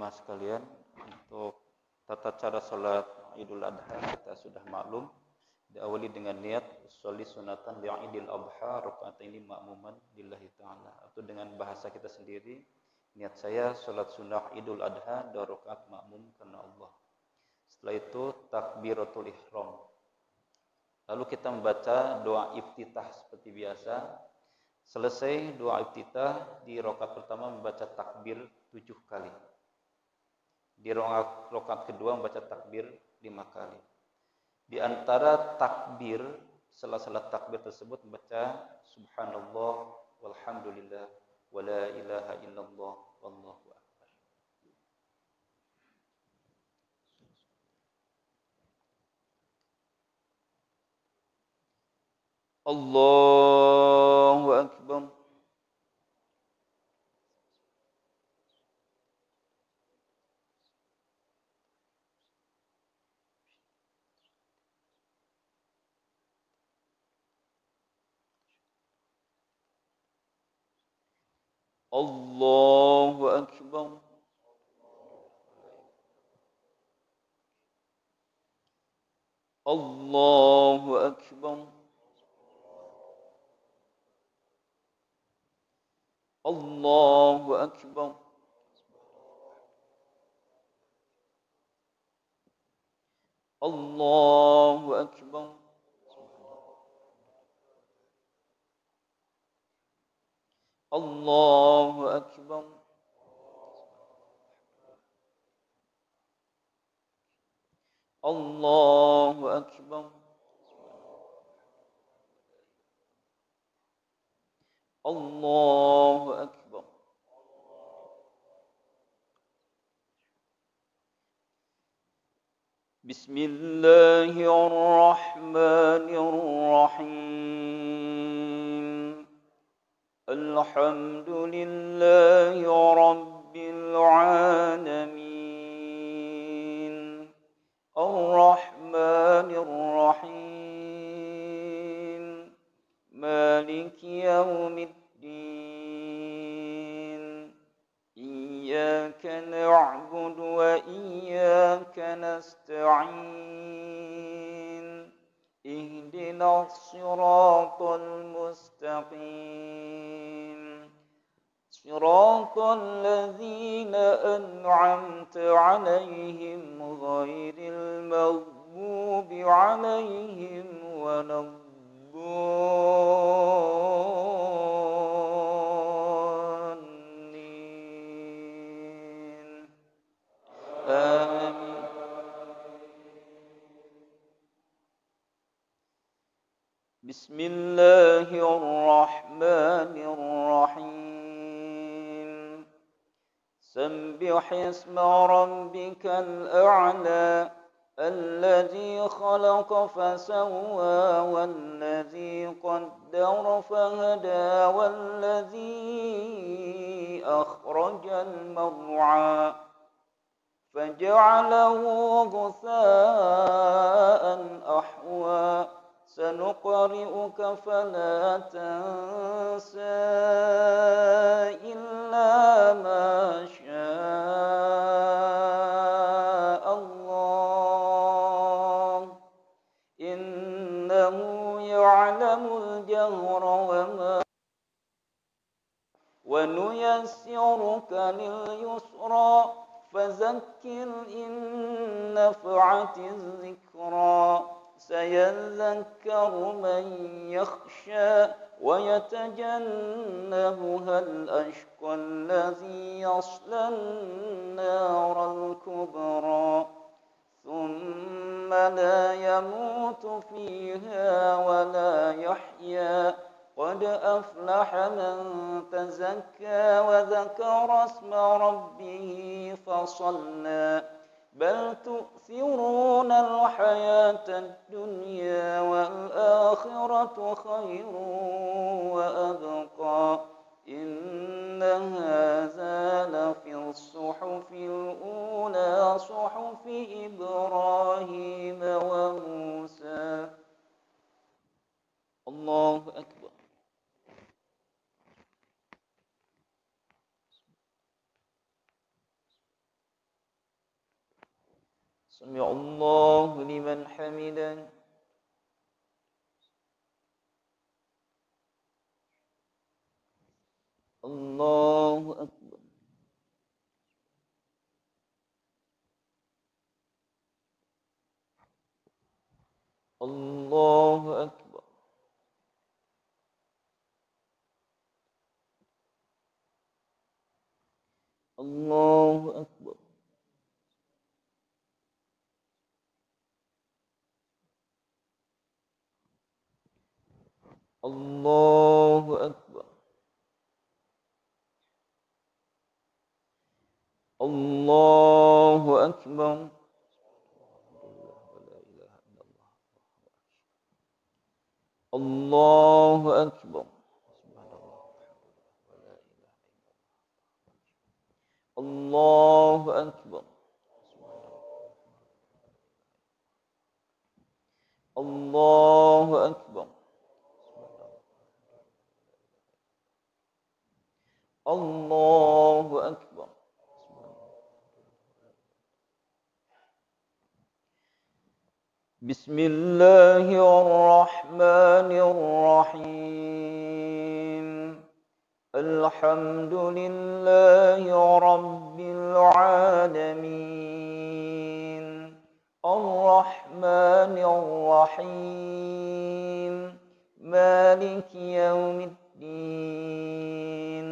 jemaah sekalian, untuk tata cara salat Idul Adha kita sudah maklum. Diawali dengan niat sholli sunatan li'idil adha raka'ataini ma'muman lillahi ta'ala, atau dengan bahasa kita sendiri, niat saya salat sunnah Idul Adha 2 rakaat makmum karena Allah. Setelah itu takbiratul ihram. Lalu kita membaca doa iftitah seperti biasa. Selesai doa iftitah, di rakaat pertama membaca takbir 7 kali. Di rakaat kedua membaca takbir 5 kali. Di antara takbir, sela-sela takbir tersebut membaca subhanallah walhamdulillah wala ilaha illallah wallahu akbar. Allahu akbar. Allahu akbar. Allahu akbar. Allahu akbar. Allahu akbar. Allahu akbar. Allahu akbar. Allahu akbar. Bismillahirrahmanirrahim. Alhamdulillahi rabbil alamin. Ar-Rahmanir Rahim. Maliki yaumiddin. Iyyaka na'budu wa iyyaka nasta'in. Ihdinas siratal mustaqim. صراط الذين أنعمت عليهم غير المغضوب عليهم ولا الضالين آمين. بسم الله الرحمن الرحيم. سبح اسم ربك الأعلى الذي خلق فسوى والذي قدر فهدى والذي أخرج المرعى فجعله غثاء أحوى سنقرئك فلا تنسى إلا ما شاء الله إنه يعلم الجهر وما ونيسرك لليسرى فذكر إن نفعت الذكرى سيذكر من يخشى ويتجنبها الأشقى الذي يصلى النار الكبرى ثم لا يموت فيها ولا يحيا قد أفلح من تزكى وذكر اسم ربه فصلى بل تؤثرون الحياة الدنيا والآخرة خير وأبقى إن هذا لفي الصحف الأولى صحف إبراهيم وموسى. الله أكبر. سمع الله لمن حمده. الله أكبر. الله أكبر. الله أكبر. الله أكبر. الله أكبر. الله أكبر. الله أكبر. الله أكبر. الله أكبر. بسم الله الرحمن الرحيم. الحمد لله رب العالمين. الرحمن الرحيم. مالك يوم الدين.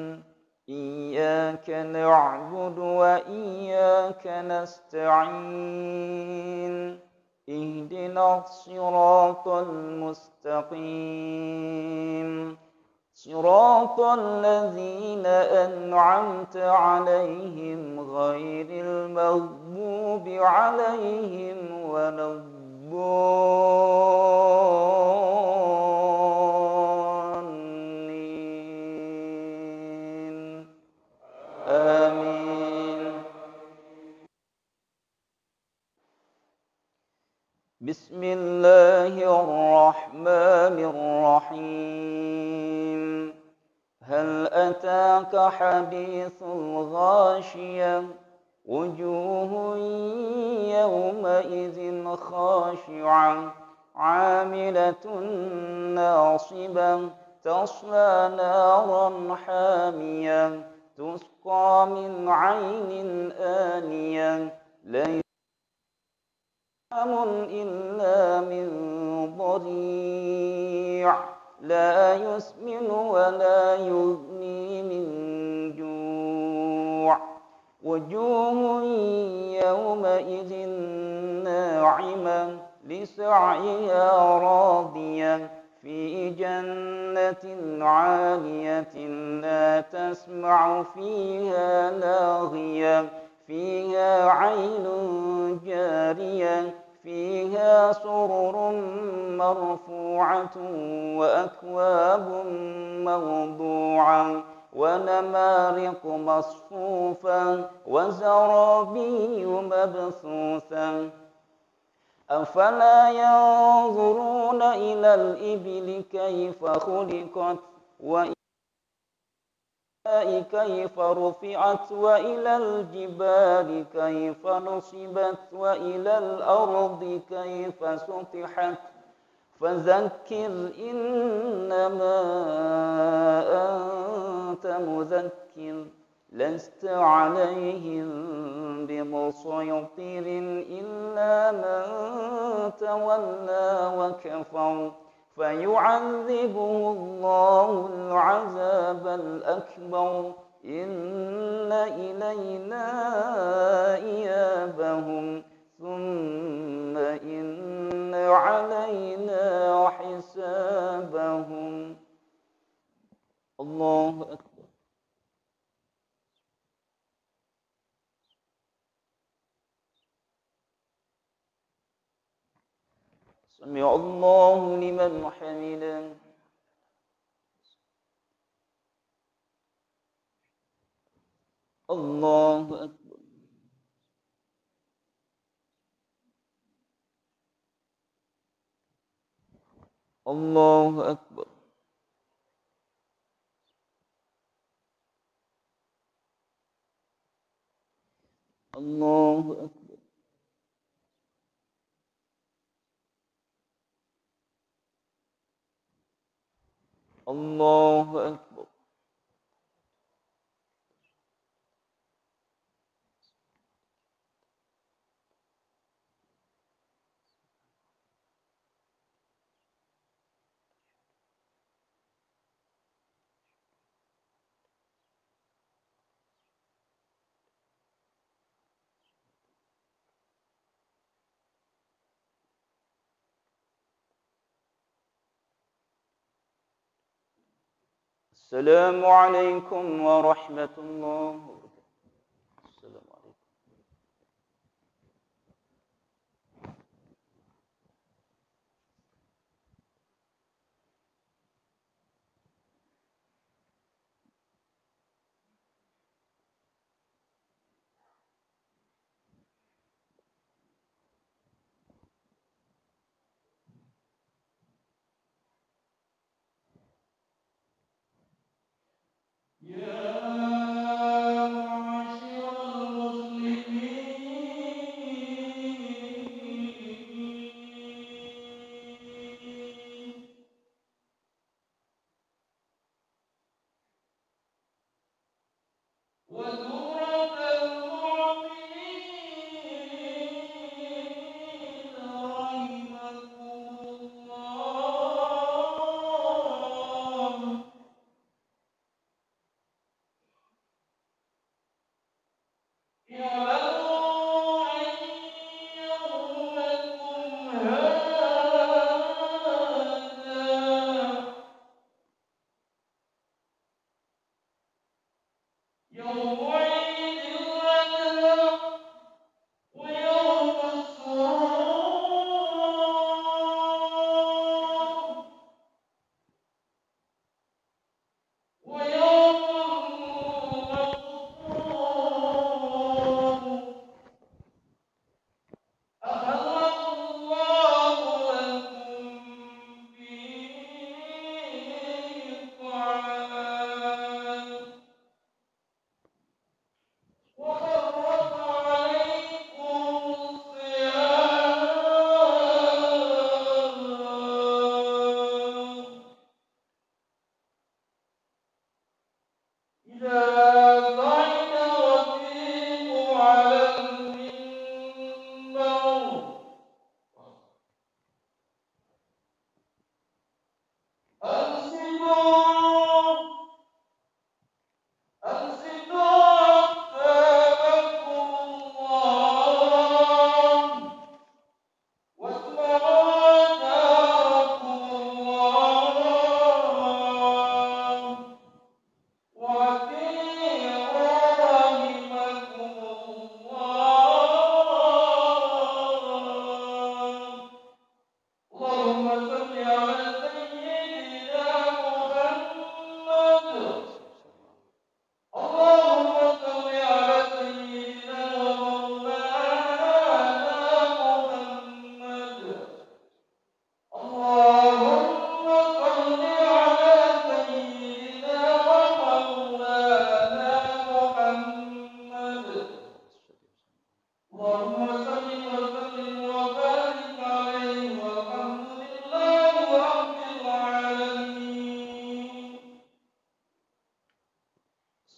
إياك نعبد وإياك نستعين. اهدنا الصراط المستقيم. صراط الذين أنعمت عليهم غير المغضوب عليهم ولا الضالين. آمين. بسم الله الرحمن الرحيم. هل أتاك حديث الغاشية؟ وجوه يومئذ خاشعة عاملة ناصبة تصلى نارا حامية تسقى من عين آنية ليس إلا من ضريع لا يسمن ولا يغني من جوع. وجوه يومئذ ناعمة لسعيها راضية في جنة عالية لا تسمع فيها لاغية فيها عين جارية فيها سرر مرفوعة وأكواب موضوعة ونمارق مصفوفة وزرابي مبثوثة. أفلا ينظرون إلى الإبل كيف خلقت كيف رفعت وإلى الجبال كيف نصبت وإلى الأرض كيف سطحت. فذكر إنما أنت مذكر لست عليهم بمسيطر إلا من تولى وكفر فيعذبه الله العذاب الأكبر. إن إلينا إيابهم ثم إن علينا حسابهم. الله أكبر. سمع الله لمن حمده. الله أكبر. الله أكبر. الله أكبر. Allahu Akbar. السلام عليكم ورحمة الله وبركاته. السلام عليكم.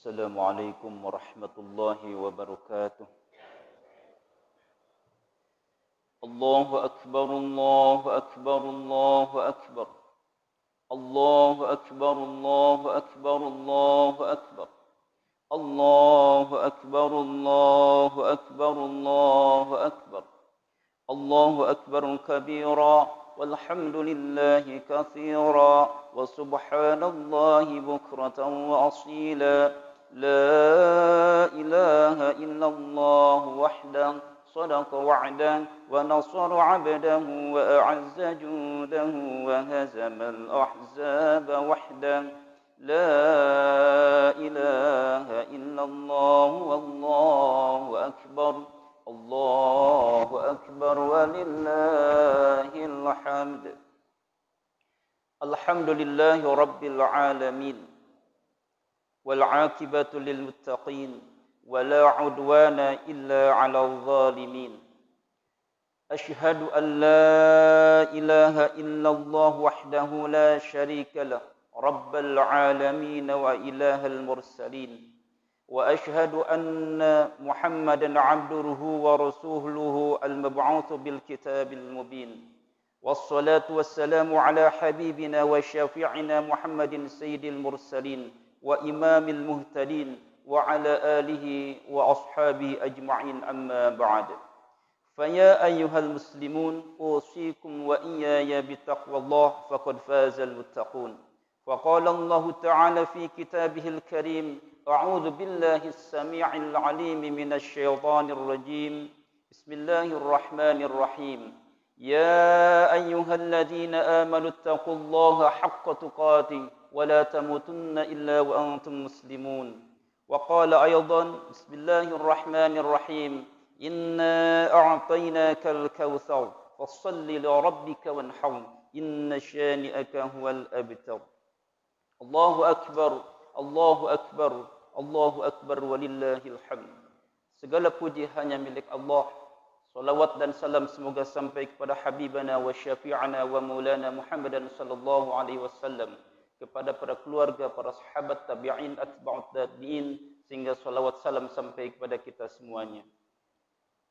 Assalamualaikum warahmatullahi wabarakatuh. Allahu akbar, Allahu akbar, Allahu akbar. Allahu akbar, Allahu akbar, Allahu akbar. Allahu akbar, Allahu akbar, Allahu akbar. Allahu akbar kabira walhamdulillahi katsira wa subhanallahi bukratan wa asila. لا إله إلا الله وحده صدق وعده ونصر عبده وأعز جوده وهزم الأحزاب وحده. لا إله إلا الله والله أكبر. الله أكبر ولله الحمد. الحمد لله رب العالمين والعاقبة للمتقين ولا عدوان إلا على الظالمين. أشهد أن لا إله إلا الله وحده لا شريك له رب العالمين وإله المرسلين وأشهد أن محمدا عبده ورسوله المبعوث بالكتاب المبين والصلاة والسلام على حبيبنا وشافعنا محمد سيد المرسلين وإمام المهتدين وعلى آله وأصحابه أجمعين أما بعد فيا أيها المسلمون أوصيكم وإياي بتقوى الله فقد فاز المتقون وقال الله تعالى في كتابه الكريم أعوذ بالله السميع العليم من الشيطان الرجيم بسم الله الرحمن الرحيم يا أيها الذين آمنوا اتقوا الله حق تقاته ولا تموتن إلا وأنتم مسلمون وقال أيضا بسم الله الرحمن الرحيم إنا أعطيناك الكوثر فصل لربك وانحر إن شانئك هو الأبتر الله أكبر الله أكبر الله أكبر ولله الحمد. Segala puji hanya milik Allah. Salawat dan salam semoga sampai kepada habibana wa syafi'ana wa maulana Muhammadan sallallahu alaihi wasallam, kepada para keluarga, para sahabat, tabi'in, atba'ut tabi'in, sehingga salawat salam sampai kepada kita semuanya.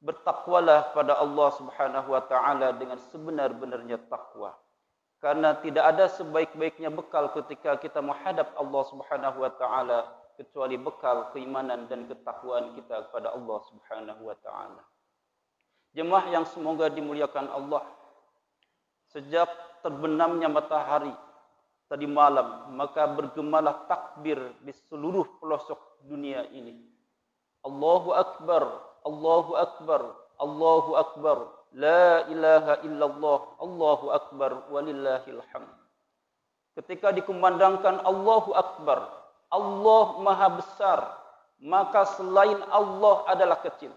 Bertakwalah pada Allah Subhanahu wa taala dengan sebenar-benarnya takwa. Karena tidak ada sebaik-baiknya bekal ketika kita menghadap Allah Subhanahu wa taala kecuali bekal keimanan dan ketakwaan kita kepada Allah Subhanahu wa taala. Jemaah yang semoga dimuliakan Allah, sejak terbenamnya matahari tadi malam, maka bergemalah takbir di seluruh pelosok dunia ini. Allahu Akbar, Allahu Akbar, Allahu Akbar, la ilaha illallah, Allahu Akbar, walillahil hamd. Ketika dikumandangkan Allahu Akbar, Allah Maha Besar, maka selain Allah adalah kecil.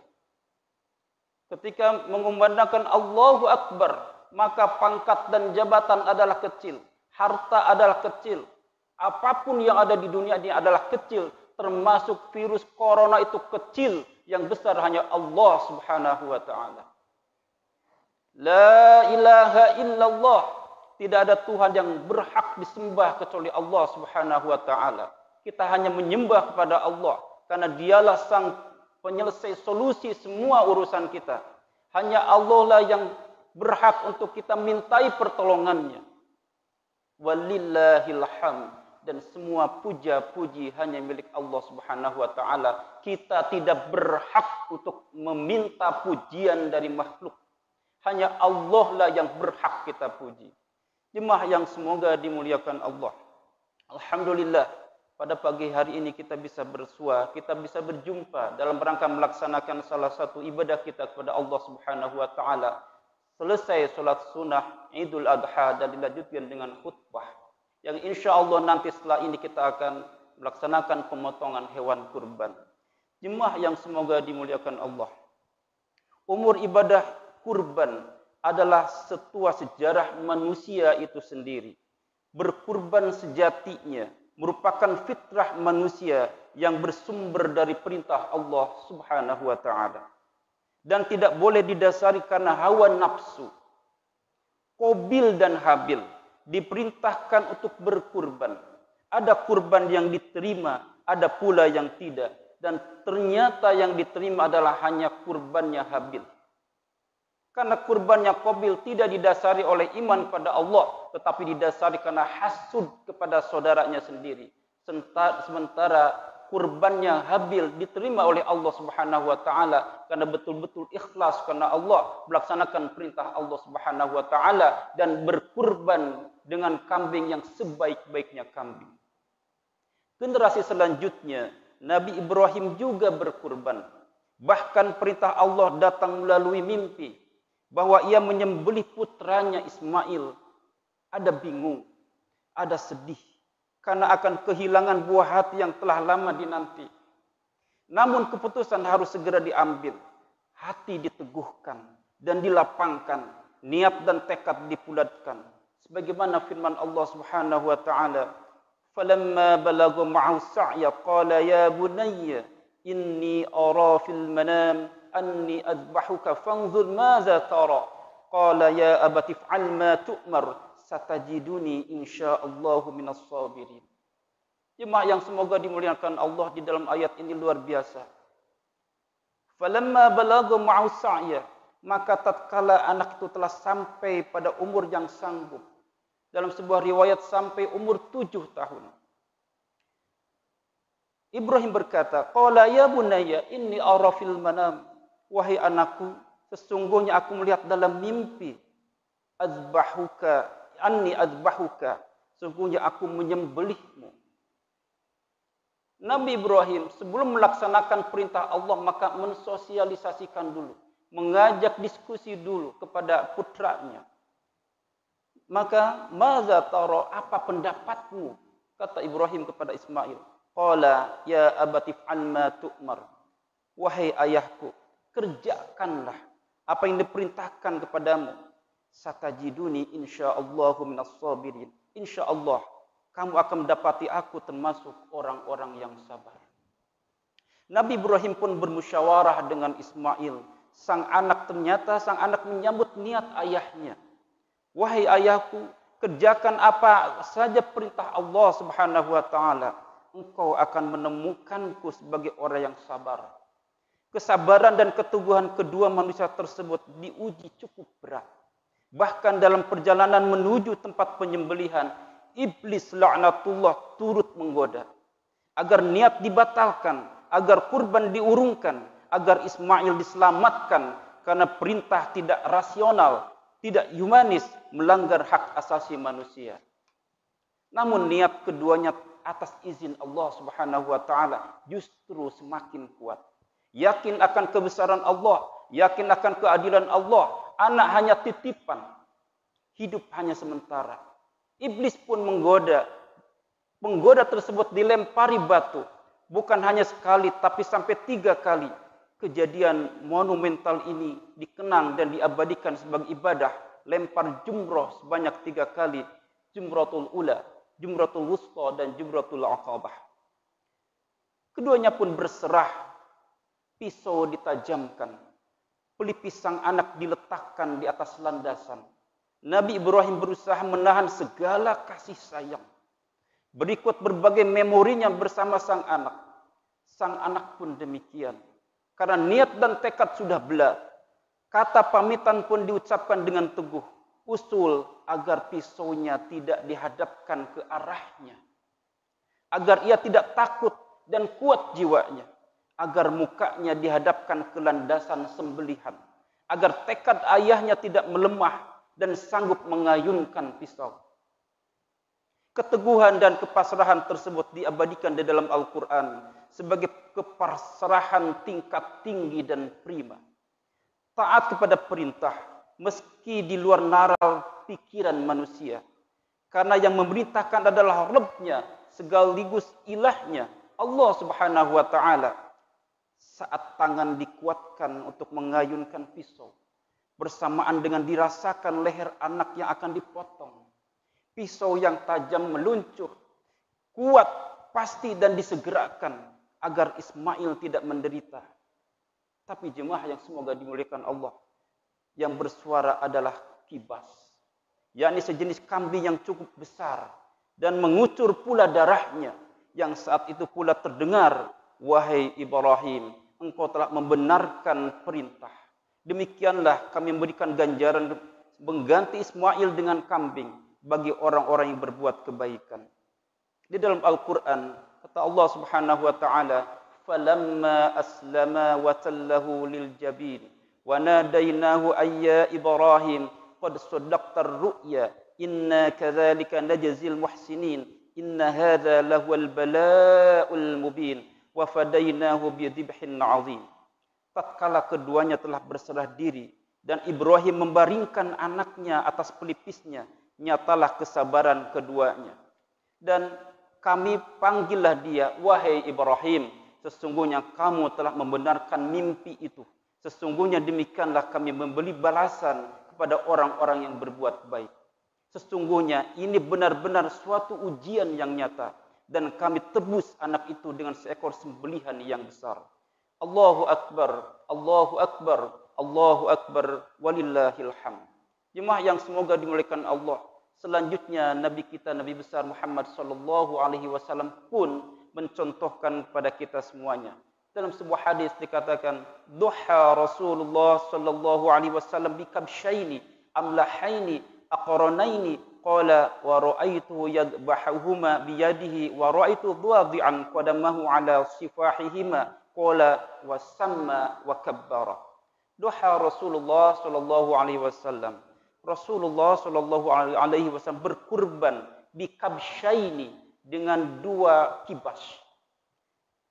Ketika mengumandangkan Allahu Akbar, maka pangkat dan jabatan adalah kecil, harta adalah kecil, apapun yang ada di dunia ini adalah kecil, termasuk virus corona itu kecil, yang besar hanya Allah Subhanahu wa taala. La ilaha illallah, tidak ada Tuhan yang berhak disembah kecuali Allah Subhanahu wa taala. Kita hanya menyembah kepada Allah karena Dialah sang penyelesai solusi semua urusan kita. Hanya Allah lah yang berhak untuk kita mintai pertolongannya. Walillahil hamd, dan semua puja-puji hanya milik Allah Subhanahu wa taala. Kita tidak berhak untuk meminta pujian dari makhluk. Hanya Allah lah yang berhak kita puji. Jemaah yang semoga dimuliakan Allah. Alhamdulillah, pada pagi hari ini kita bisa bersua, kita bisa berjumpa dalam rangka melaksanakan salah satu ibadah kita kepada Allah Subhanahu wa taala. Selesai salat sunnah Idul Adha dan dilanjutkan dengan khutbah yang insya-Allah nanti setelah ini kita akan melaksanakan pemotongan hewan kurban. Jemaah yang semoga dimuliakan Allah. Umur ibadah kurban adalah sebuah sejarah manusia itu sendiri. Berkurban sejatinya merupakan fitrah manusia yang bersumber dari perintah Allah Subhanahu wa taala dan tidak boleh didasari karena hawa nafsu. Qabil dan Habil diperintahkan untuk berkurban. Ada kurban yang diterima, ada pula yang tidak, dan ternyata yang diterima adalah hanya kurbannya Habil. Karena kurbannya Qabil tidak didasari oleh iman pada Allah, tetapi didasari karena hasud kepada saudaranya sendiri. Sementara kurbannya Habil diterima oleh Allah Subhanahu wa taala karena betul-betul ikhlas karena Allah, melaksanakan perintah Allah Subhanahu wa taala dan berkurban dengan kambing yang sebaik-baiknya kambing. Generasi selanjutnya, Nabi Ibrahim juga berkurban. Bahkan perintah Allah datang melalui mimpi bahwa ia menyembelih putranya Ismail. Ada bingung, ada sedih, karena akan kehilangan buah hati yang telah lama dinanti. Namun keputusan harus segera diambil. Hati diteguhkan dan dilapangkan, niat dan tekad dipulatkan. Sebagaimana firman Allah Subhanahu wa taala, "Falamma balagha ma'ahu as-sa'ya qala ya bunayya inni ara fil manam anni adbahuka fanzur madza tara." Qala ya abati if'al ma tu'mar satajiduni insyaallahu minas sabirin. Jemaah yang semoga dimuliakan Allah, di dalam ayat ini luar biasa. Falamma balagha ma'u sa'ya, maka tatkala anak itu telah sampai pada umur yang sanggup. Dalam sebuah riwayat sampai umur 7 tahun. Ibrahim berkata, qala ya bunayya inni ara fil manam, wahai anakku, sesungguhnya aku melihat dalam mimpi, azbahuka anni azbahuka, sesungguhnya aku menyembelihmu. Nabi Ibrahim sebelum melaksanakan perintah Allah maka mensosialisasikan dulu, mengajak diskusi dulu kepada putranya. Maka maza tara, apa pendapatmu? Kata Ibrahim kepada Ismail. Qala ya abati fa'al ma tu'mar. Wahai ayahku, kerjakanlah apa yang diperintahkan kepadamu. Satajiduni insyaallahu minas sabirin. Insyaallah kamu akan mendapati aku termasuk orang-orang yang sabar. Nabi Ibrahim pun bermusyawarah dengan Ismail. Sang anak menyambut niat ayahnya. Wahai ayahku, kerjakan apa saja perintah Allah Subhanahu wa taala. Engkau akan menemukanku sebagai orang yang sabar. Kesabaran dan keteguhan kedua manusia tersebut diuji cukup berat. Bahkan dalam perjalanan menuju tempat penyembelihan, iblis laknatullah turut menggoda agar niat dibatalkan, agar kurban diurungkan, agar Ismail diselamatkan karena perintah tidak rasional, tidak humanis, melanggar hak asasi manusia. Namun niat keduanya atas izin Allah Subhanahu wa taala justru semakin kuat. Yakin akan kebesaran Allah, yakin akan keadilan Allah. Anak hanya titipan, hidup hanya sementara. Iblis pun menggoda. Penggoda tersebut dilempari batu. Bukan hanya sekali, tapi sampai 3 kali. Kejadian monumental ini dikenang dan diabadikan sebagai ibadah. Lempar jumroh sebanyak 3 kali. Jumratul ula, jumratul wusta, dan jumratul aqabah. Keduanya pun berserah. Pisau ditajamkan. Pelipis sang anak diletakkan di atas landasan. Nabi Ibrahim berusaha menahan segala kasih sayang. Berikut berbagai memorinya bersama sang anak. Sang anak pun demikian. Karena niat dan tekad sudah belat. Kata pamitan pun diucapkan dengan teguh. Usul agar pisaunya tidak dihadapkan ke arahnya. Agar ia tidak takut dan kuat jiwanya. Agar mukanya dihadapkan ke landasan sembelihan. Agar tekad ayahnya tidak melemah dan sanggup mengayunkan pisau. Keteguhan dan kepasrahan tersebut diabadikan di dalam Al-Quran sebagai kepasrahan tingkat tinggi dan prima. Taat kepada perintah meski di luar nalar pikiran manusia. Karena yang memerintahkan adalah Rabb-Nya sekaligus ilahnya, Allah Subhanahu wa taala. Saat tangan dikuatkan untuk mengayunkan pisau, bersamaan dengan dirasakan leher anak yang akan dipotong. Pisau yang tajam meluncur, kuat, pasti dan disegerakan agar Ismail tidak menderita. Tapi jemaah yang semoga dimuliakan Allah, yang bersuara adalah kibas, yakni sejenis kambing yang cukup besar dan mengucur pula darahnya, yang saat itu pula terdengar, wahai Ibrahim, engkau telah membenarkan perintah. Demikianlah kami memberikan ganjaran mengganti Ismail dengan kambing bagi orang-orang yang berbuat kebaikan. Di dalam Al-Quran, kata Allah Subhanahu wa taala, "Falamma aslama wa tallahu lil jabin wa nadainahu ayya Ibrahim qad saddaqta ar-ru'ya inna kadzalika najzil muhsinin inna hadza lahuwal bala'ul mubin wa fadainahu bi dhibhin 'adzim." Tatkala keduanya telah berserah diri dan Ibrahim membaringkan anaknya atas pelipisnya, nyatalah kesabaran keduanya. Dan kami panggillah dia, wahai Ibrahim, sesungguhnya kamu telah membenarkan mimpi itu. Sesungguhnya demikianlah kami memberi balasan kepada orang-orang yang berbuat baik. Sesungguhnya ini benar-benar suatu ujian yang nyata. Dan kami tebus anak itu dengan seekor sembelihan yang besar. Allahu Akbar, Allahu Akbar, Allahu Akbar, walillahil hamd. Jemaah yang semoga dimuliakan Allah, Selanjutnya Nabi kita, Nabi besar Muhammad sallallahu alaihi wasallam pun mencontohkan kepada kita semuanya. Dalam sebuah hadis dikatakan, duha Rasulullah sallallahu alaihi wasallam bikabshaini amlahaini aqranaini qala wa ra'aituhu yadbahuhuma biyadihi wa ra'aitu dhadi'an qadamahu ala sifahihima qala wa samma wa kabbara. Duha Rasulullah sallallahu alaihi wasallam. Rasulullah sallallahu alaihi wasallam berkurban bikabshaini dengan dua kibas.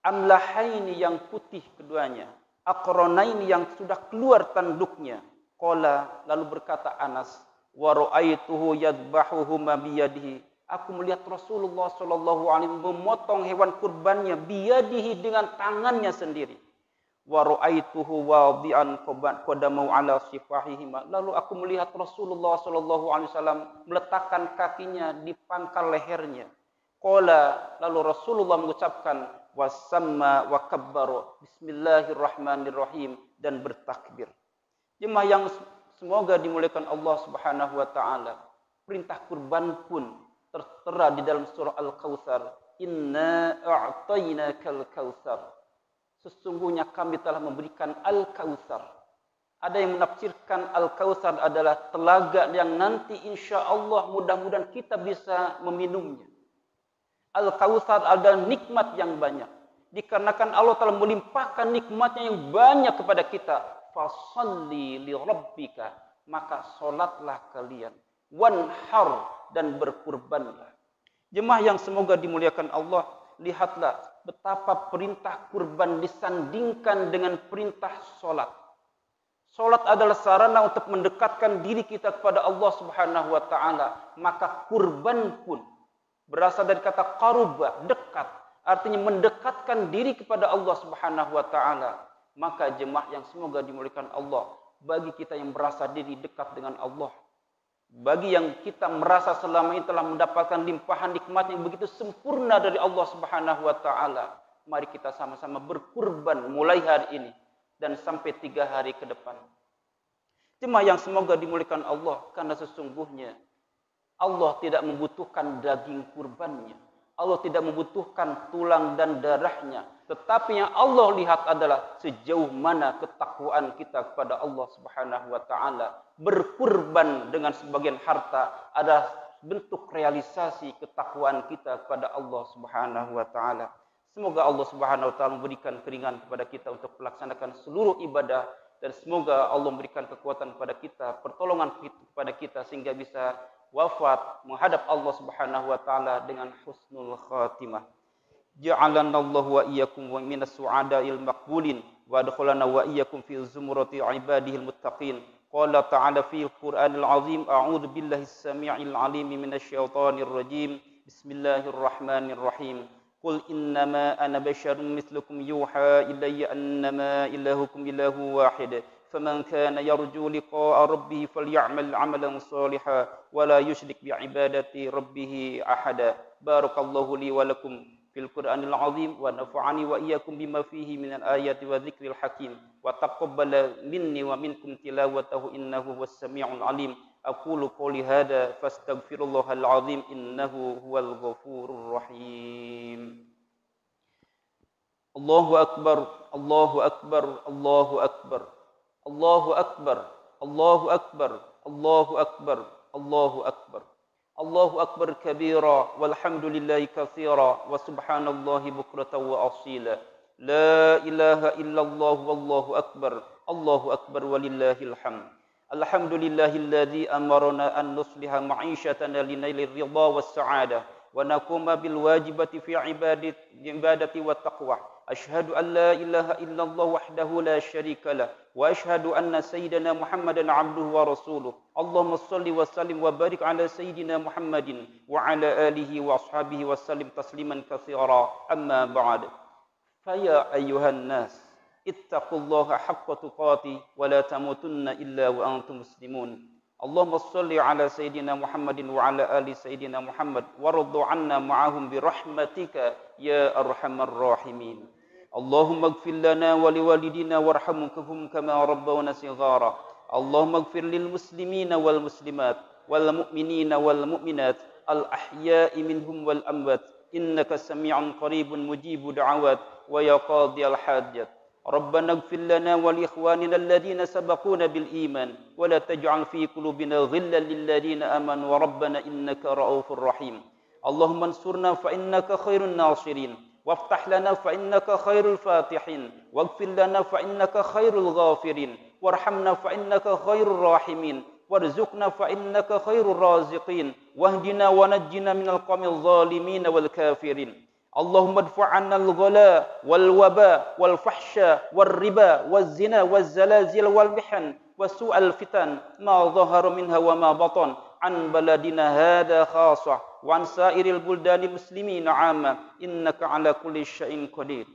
Amlahaini yang putih keduanya, aqranaini yang sudah keluar tanduknya. Qala, lalu berkata Anas, wa ra'aituhu yadbahuhuma biyadihi. Aku melihat Rasulullah sallallahu alaihi wasallam memotong hewan kurbannya biyadihi dengan tangannya sendiri. Wa ra'aituhu wadi'an qadamahu ala sifahihima. Lalu aku melihat Rasulullah sallallahu alaihi wasallam meletakkan kakinya di pangkal lehernya. Qala, lalu Rasulullah mengucapkan wasamma wa kabbara bismillahirrahmanirrahim dan bertakbir. Jemaah yang semoga dimuliakan Allah Subhanahu wa taala. Perintah kurban pun tertera di dalam surah Al-Kautsar. Inna a'tainakal kautsar. Sesungguhnya kami telah memberikan Al-Kautsar. Ada yang menafsirkan Al-Kautsar adalah telaga yang nanti insya Allah mudah-mudahan kita bisa meminumnya. Al-Kautsar adalah nikmat yang banyak. Dikarenakan Allah telah melimpahkan nikmatnya yang banyak kepada kita. Fasalli li rabbika. Maka solatlah kalian. Wanhar, dan berkurbanlah. Jemaah yang semoga dimuliakan Allah. Lihatlah betapa perintah kurban disandingkan dengan perintah solat. Solat adalah sarana untuk mendekatkan diri kita kepada Allah Subhanahu wa taala. Maka kurban pun berasal dari kata qaruba, dekat. Artinya mendekatkan diri kepada Allah Subhanahu wa taala. Maka jemaah yang semoga dimuliakan Allah, bagi kita yang merasa diri dekat dengan Allah, bagi yang kita merasa selama ini telah mendapatkan limpahan nikmat yang begitu sempurna dari Allah Subhanahu wa taala, mari kita sama-sama berkurban mulai hari ini dan sampai 3 hari ke depan. Jemaah yang semoga dimuliakan Allah, karena sesungguhnya Allah tidak membutuhkan daging kurbannya. Allah tidak membutuhkan tulang dan darahnya. Tetapi yang Allah lihat adalah sejauh mana ketakwaan kita kepada Allah Subhanahu wa taala. Berkurban dengan sebagian harta adalah bentuk realisasi ketakwaan kita kepada Allah Subhanahu wa taala. Semoga Allah Subhanahu wa taala memberikan keringanan kepada kita untuk melaksanakan seluruh ibadah, dan semoga Allah memberikan kekuatan kepada kita, pertolongan kepada kita sehingga bisa wafat menghadap Allah Subhanahu wa taala dengan husnul khatimah. Ja'alana Allah wa iyyakum wa minas su'ada'il maqbulin wa adkhalana wa iyyakum fi zumrati ibadihil muttaqin. Qala ta'ala fil Qur'anil 'azim, a'udzu billahi as-sami'il 'alim minasy syaithanir rajim. Bismillahirrahmanirrahim. Qul innama ana basharun mithlukum yuha ilayya annama ilahukum ilahu wahid. فمن كان يرجو لقاء ربه فليعمل عملا صالحا ولا يشرك بعبادة ربه أحدا. بارك الله لي ولكم في القرآن العظيم ونفعني وإياكم بما فيه من الآيات والذكر الحكيم وتقبل مني ومنكم تلاوته إنه هو السميع العليم. أقول قولي هذا فاستغفر الله العظيم إنه هو الغفور الرحيم. الله أكبر الله أكبر الله أكبر Allahu akbar, Allahu akbar, Allahu akbar, Allahu akbar. Allahu akbar kabira, walhamdulillahi katsira, wa subhanallahi bukratan wa asila. La ilaha illallah wallahu akbar, Allahu akbar walillahil hamd. Alhamdulillahilladzi amarna an nusliha ma'ishatana linailir ridha was sa'adah wa naquma bil wajibati fi ibadati wat taqwa. أشهد أن لا إله إلا الله وحده لا شريك له وأشهد أن سيدنا محمدا عبده ورسوله. اللهم صل وسلم وبارك على سيدنا محمد وعلى آله وأصحابه وسلم تسليما كثيرا. أما بعد، فيا أيها الناس اتقوا الله حق تقاته ولا تموتن إلا وأنتم مسلمون. اللهم صل على سيدنا محمد وعلى آل سيدنا محمد وارض عنا معهم برحمتك يا أرحم الراحمين. اللهم اغفر لنا ولوالدينا وارحمهم كما ربونا صغارا. اللهم اغفر للمسلمين والمسلمات والمؤمنين والمؤمنات الأحياء منهم والأموات إنك سميع قريب مجيب دعوات ويا قاضي الحاجات ربنا اغفر لنا ولإخواننا الذين سبقونا بالإيمان ولا تجعل في قلوبنا غلا للذين آمنوا ربنا إنك رؤوف رحيم اللهم انصرنا فإنك خير الناصرين وافتح لنا فإنك خير الفاتحين واغفر لنا فإنك خير الغافرين وارحمنا فإنك خير الراحمين وارزقنا فإنك خير الرازقين واهدنا ونجنا من القوم الظالمين والكافرين اللهم ادفع عنا الغلاء والوباء والفحشاء والربا والزنا والزلازل والمحن وسوء الفتن ما ظهر منها وما بطن عن بلدنا هذا خاصة وعن سائر البلدان المسلمين عامة إنك على كل شيء قدير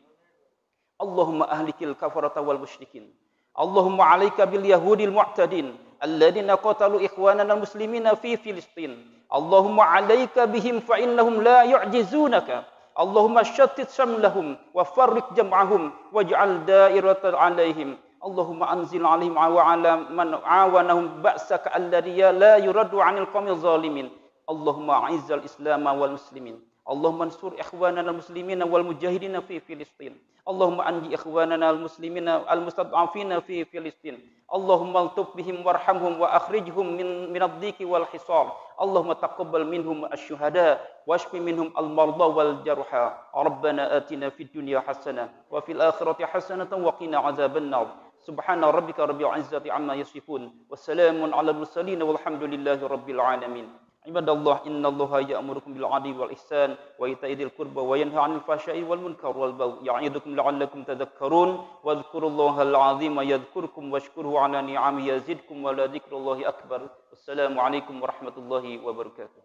اللهم أهلك الكفرة والمشركين اللهم عليك باليهود المعتدين الذين قتلوا إخواننا المسلمين في فلسطين اللهم عليك بهم فإنهم لا يعجزونك اللهم شتت شملهم وفرق جمعهم واجعل دائرة عليهم اللهم أنزل عليهم وعلى من عاونهم بأسك الذي لا يرد عن القوم الظالمين اللهم أعز الإسلام والمسلمين اللهم انصر إخواننا المسلمين والمجاهدين في فلسطين اللهم أنجي إخواننا المسلمين المستضعفين في فلسطين اللهم الطف بهم وارحمهم وأخرجهم من الضيق والحصار اللهم تقبل منهم الشهداء واشف منهم المرضى والجرحى ربنا آتنا في الدنيا حسنة وفي الآخرة حسنة وقنا عذاب النار سبحان ربك رب العزة عما يصفون والسلام على المرسلين والحمد لله رب العالمين عباد الله إن الله يأمركم بالعدل والإحسان وإيتاء ذي القربى وينهى عن الفحشاء والمنكر والبغي يعظكم لعلكم تذكرون واذكروا الله العظيم يذكركم واشكروه على نعمه يزدكم ولذكر الله أكبر والسلام عليكم ورحمة الله وبركاته